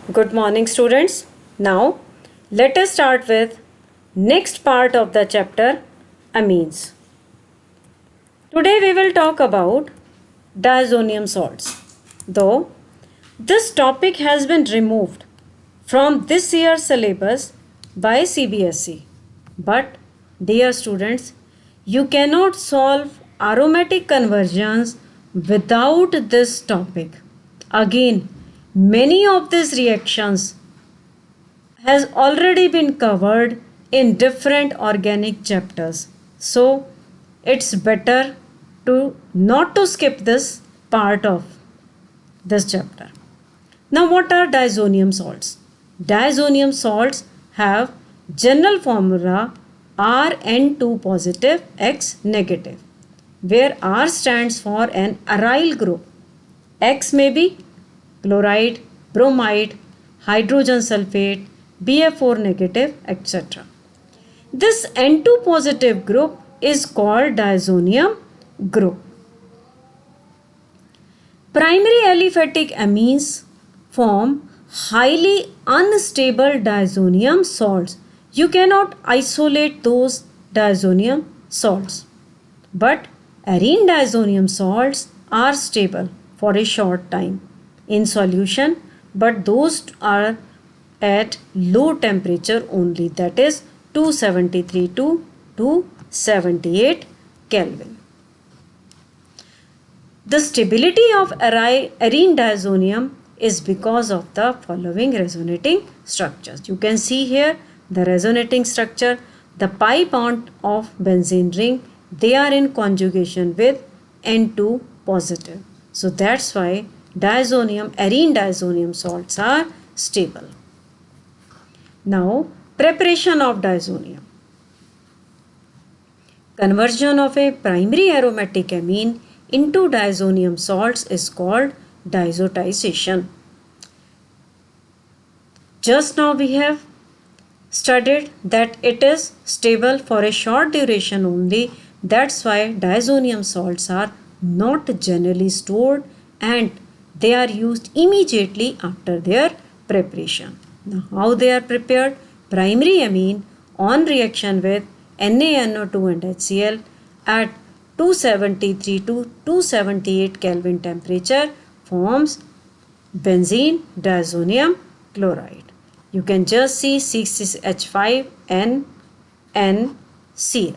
Good morning, students. Now, let us start with next part of the chapter, amines. Today we will talk about diazonium salts. Though this topic has been removed from this year's syllabus by CBSE, but dear students, you cannot solve aromatic conversions without this topic. Again, many of these reactions has already been covered in different organic chapters. So it's better to not to skip this part of this chapter. Now what are diazonium salts? Diazonium salts have general formula Rn2 positive X negative, where R stands for an aryl group. X may be chloride, bromide, hydrogen sulfate, BF4 negative, etc. This N2 positive group is called diazonium group. Primary aliphatic amines form highly unstable diazonium salts. You cannot isolate those diazonium salts. But arene diazonium salts are stable for a short time in solution, but those are at low temperature only, that is 273 to 278 Kelvin. The stability of arene diazonium is because of the following resonating structures. You can see here the resonating structure, the pi bond of benzene ring, they are in conjugation with N2 positive. So that's why arene diazonium salts are stable. Now, preparation of diazonium. Conversion of a primary aromatic amine into diazonium salts is called diazotization. Just now we have studied that it is stable for a short duration only. That's why diazonium salts are not generally stored and they are used immediately after their preparation. Now, how they are prepared? Primary amine on reaction with NaNO2 and HCl at 273 to 278 Kelvin temperature forms benzene diazonium chloride. You can just see C6H5NNCl.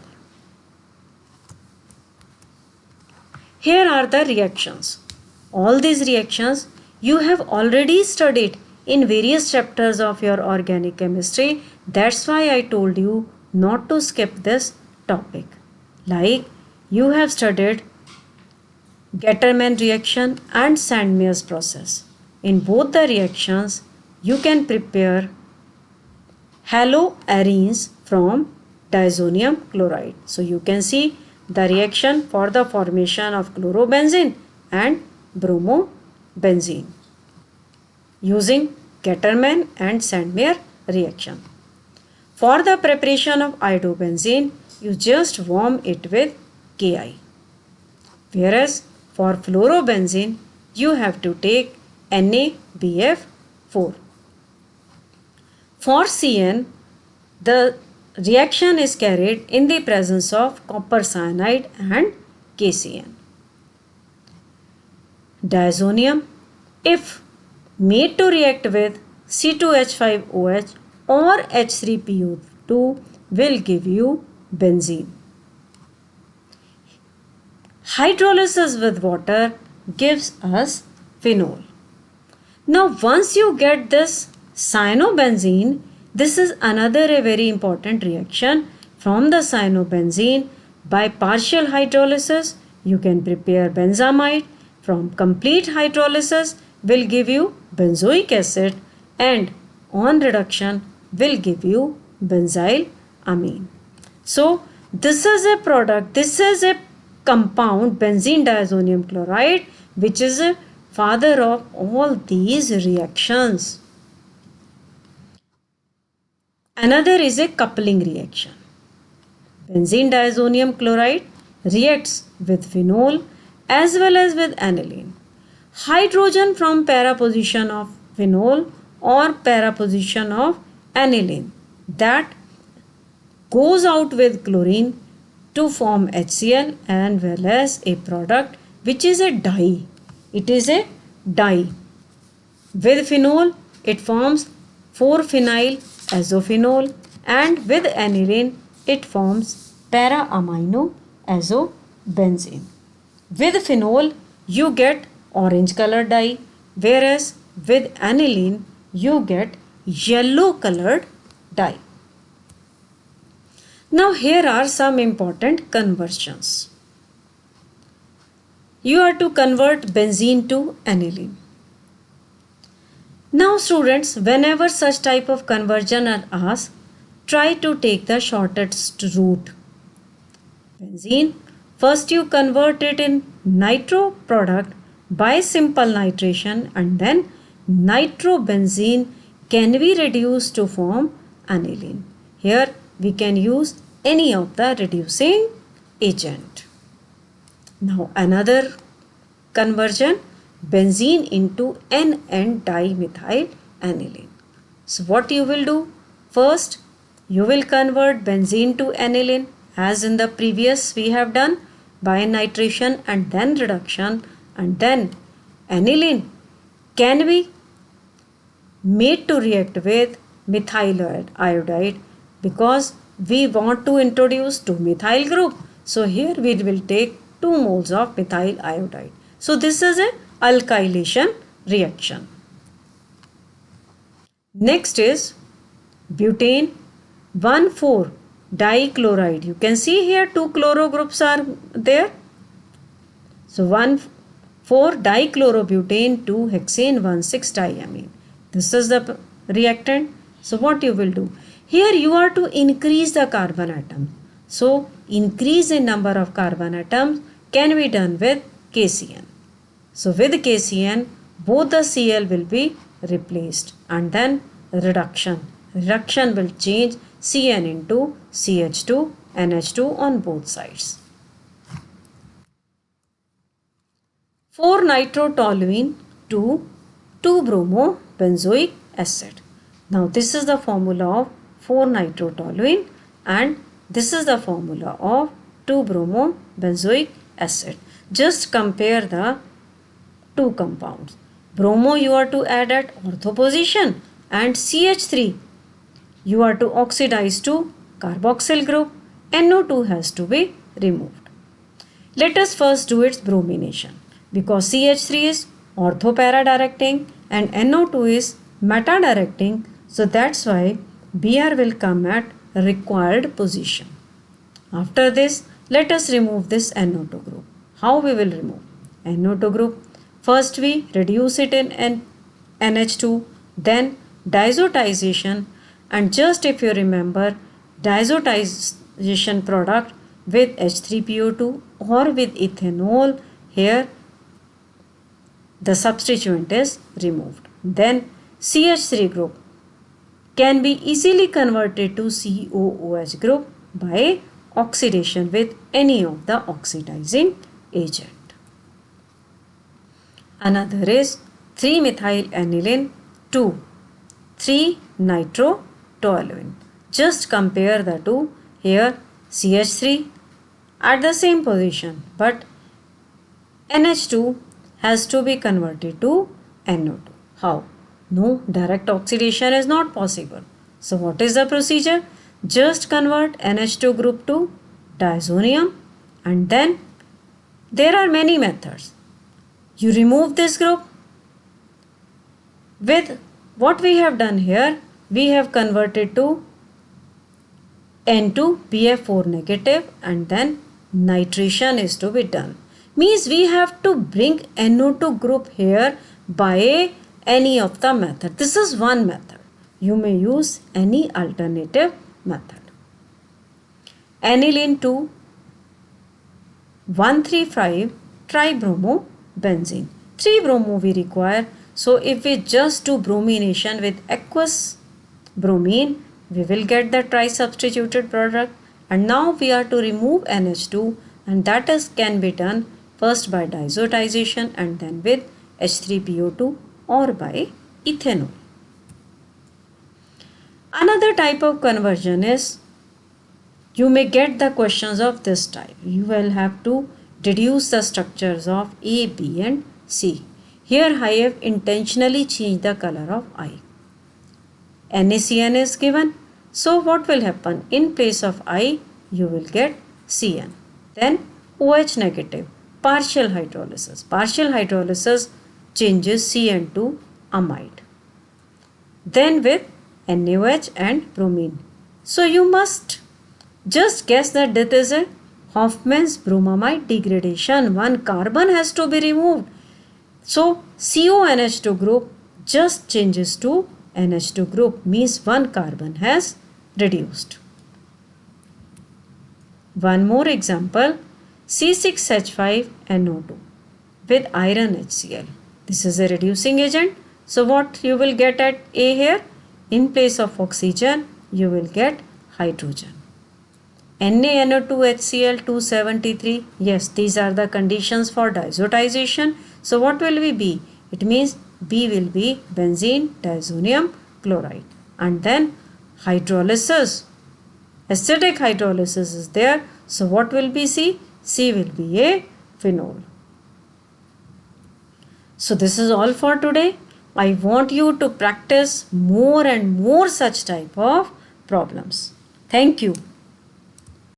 Here are the reactions. All these reactions you have already studied in various chapters of your organic chemistry. That's why I told you not to skip this topic. Like you have studied Gattermann reaction and Sandmeyer's process. In both the reactions, you can prepare haloarenes from diazonium chloride. So you can see the reaction for the formation of chlorobenzene and bromobenzene using Gattermann and Sandmeyer reaction. For the preparation of iodobenzene, you just warm it with Ki. Whereas for fluorobenzene, you have to take NaBF4. For CN, the reaction is carried in the presence of copper cyanide and KCN. Diazonium, if made to react with C2H5OH or H3PO2, will give you benzene. Hydrolysis with water gives us phenol. Now once you get this cyanobenzene, this is another a very important reaction. From the cyanobenzene, by partial hydrolysis, you can prepare benzamide. From complete hydrolysis will give you benzoic acid and on reduction will give you benzyl amine. So this is a product, this is a compound benzene diazonium chloride which is a father of all these reactions. Another is a coupling reaction. Benzene diazonium chloride reacts with phenol as well as with aniline. Hydrogen from para position of phenol or para position of aniline that goes out with chlorine to form HCl and well as a product which is a dye. It is a dye. With phenol, it forms 4-phenyl azophenol, and with aniline, it forms para-amino azobenzene. With phenol, you get orange color dye, whereas with aniline, you get yellow colored dye. Now, here are some important conversions. You are to convert benzene to aniline. Now students, whenever such type of conversion are asked, try to take the shortest route. Benzene, first you convert it in nitro product by simple nitration, and then nitrobenzene can be reduced to form aniline. Here we can use any of the reducing agent. Now another conversion, benzene into N dimethyl aniline. So what you will do? First, you will convert benzene to aniline as in the previous we have done by nitration and then reduction, and then aniline can be made to react with methyl iodide because we want to introduce 2-methyl group. So here we will take 2 moles of methyl iodide. So this is a alkylation reaction. Next is butane 1,4 dichloride. You can see here 2 chloro groups are there. So 1,4 dichlorobutane 2 hexane 1,6 diamine. This is the reactant. So what you will do? Here you are to increase the carbon atom. So increase in number of carbon atoms can be done with KCN. So with KCN, both the Cl will be replaced, and then reduction. Reduction will change Cn into CH2, NH2 on both sides. 4-nitrotoluene to 2-bromobenzoic acid. Now this is the formula of 4-nitrotoluene and this is the formula of 2-bromobenzoic acid. Just compare the two compounds. Bromo you are to add at ortho position and CH3 you are to oxidize to carboxyl group. NO2 has to be removed. Let us first do its bromination because CH3 is ortho para directing and NO2 is meta directing. So that's why Br will come at required position. After this, let us remove this NO2 group. How we will remove NO2 group? First we reduce it in NH2, then diazotization, and just if you remember, diazotization product with H3PO2 or with ethanol, here the substituent is removed. Then CH3 group can be easily converted to COOH group by oxidation with any of the oxidizing agent. Another is 3-methyl aniline to 3-nitrotoluene. Just compare the two. Here CH3 at the same position, but NH2 has to be converted to NO2. How? No, direct oxidation is not possible. So what is the procedure? Just convert NH2 group to diazonium, and then there are many methods. You remove this group. With what we have done here, we have converted to N2BF4 negative and then nitration is to be done. Means we have to bring NO2 group here by any of the method. This is one method. You may use any alternative method. Aniline to 135 tribromobenzene. 3-bromo we require. So if we just do bromination with aqueous bromine, we will get the tri-substituted product. And now we are to remove NH2, and that is can be done first by diazotization and then with H3PO2 or by ethanol. Another type of conversion is, you may get the questions of this type. You will have to deduce the structures of A, B and C. Here I have intentionally changed the color of I. NaCN is given. So what will happen? In place of I, you will get Cn. Then OH negative, partial hydrolysis. Partial hydrolysis changes Cn to amide. Then with NaOH and bromine. So you must just guess that this is a Hofmann's bromamide degradation. One carbon has to be removed. So CONH2 group just changes to NH2 group, means one carbon has reduced. One more example, C6H5NO2 with iron HCl. This is a reducing agent. So what you will get at A here? In place of oxygen, you will get hydrogen. NaNO2HCl 273. Yes, these are the conditions for diazotization. So what will we be? It means B will be benzene diazonium chloride. And then hydrolysis, acidic hydrolysis is there. So what will be C? C will be a phenol. So this is all for today. I want you to practice more and more such type of problems. Thank you.